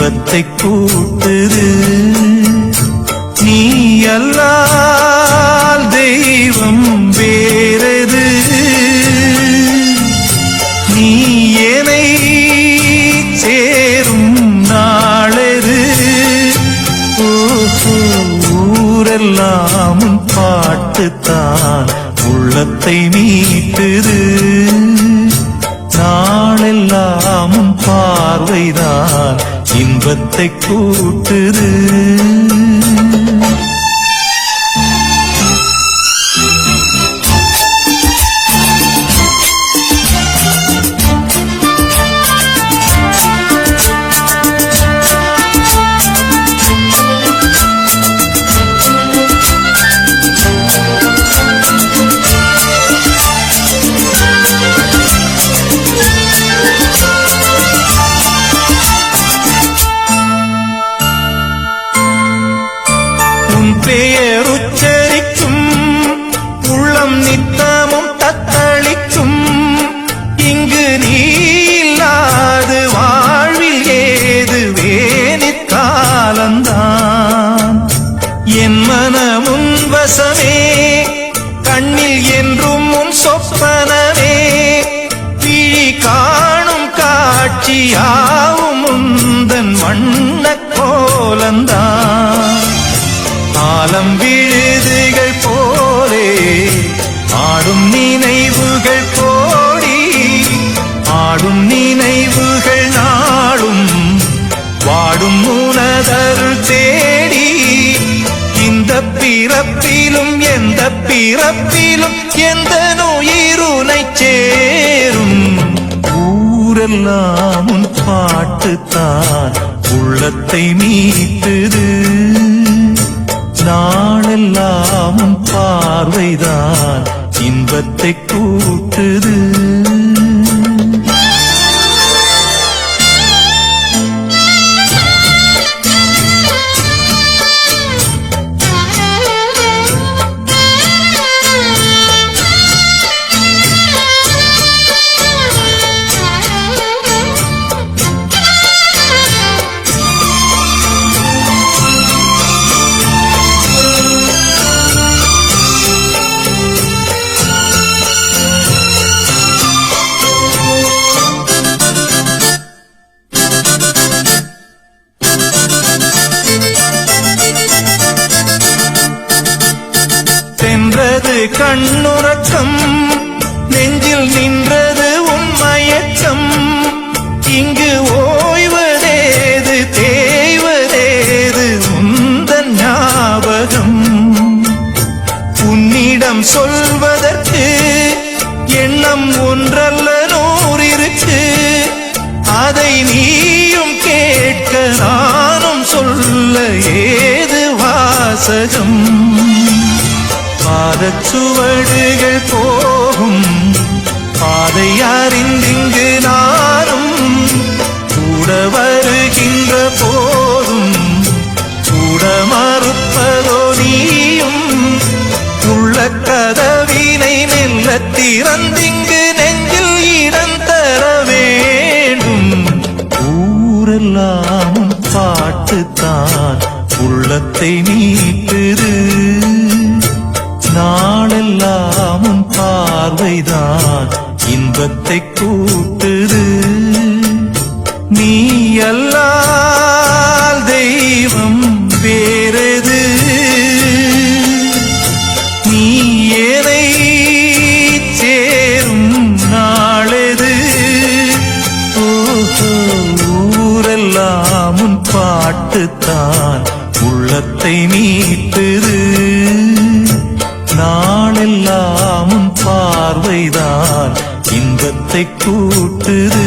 இன்பத்தை கூட்டுது. நீ அல்லால் தெய்வம் வேறது, நீ என்னை சேரும் நாளது. ஊரெல்லாம் பாட்டுத்தான் உள்ளத்தை மீட்டுது. நாளெல்லாம் பார்வைதான் இன்பத்தை கூட்டுது. பெயருச்சரிக்கும் உள்ளம் நித்தமும் தத்தளிக்கும். இங்கு நீ இல்லாது வாழ்வில் ஏது வேணிக்காலந்தான். என் மனமுன் வசமே, கண்ணில் என்றும் உன் சொப்பனமே. விழி காணும் காட்சியாவும் உந்தன் வண்ண கோலந்தான். ஆலம் விழுதுகள் போலே ஆடும் நினைவுகள் கோடி, ஆடும் நினைவுகள் நாளும் வாடும் உனதருள் தேடி. இந்த பிறப்பிலும் எந்த பிறப்பிலும் எந்த நோயிருனை சேரும். ஊரெல்லாம் உன் பாட்டுத்தான் உள்ளத்தை மீட்டுது. நாளெல்லாம் பார்வைதான் இன்பத்தை கூட்டுது. கண்ணுறக்கம் நெஞ்சில் நின்றது உன் மயக்கம். இங்கு ஓய்வதேது தேய்வதேது உந்தன் ஞாபகம். உன்னிடம் சொல்வதற்கு எண்ணம் ஒன்றல்ல நூறிருக்கு. அதை நீயும் கேட்க நானும் சொல்ல ஏது வாசகம். பாதச்சுவடுகள் போகும் பாதை அறிந்திங்கு நானும் கூட வருகின்ற போதும் கூட மறுப்பதோ நீயும். உள்ள கதவினை மெல்ல திறந்திங்கு நெஞ்சில் இடம் தர வேண்டும். ஊரெல்லாம் பாட்டுத்தான் உள்ளத்தை மீட்டுது. நாளெல்லாம் பார்வைதான் இன்பத்தை கூட்டுது. நீ அல்லால் தெய்வம் வேறது, நீ என்னை சேரும் நாளது. ஊரெல்லாம் பாட்டுத்தான் உள்ளத்தை மீட்டுது. நாளெல்லாம் பார்வைதான் இன்பத்தை கூட்டுது.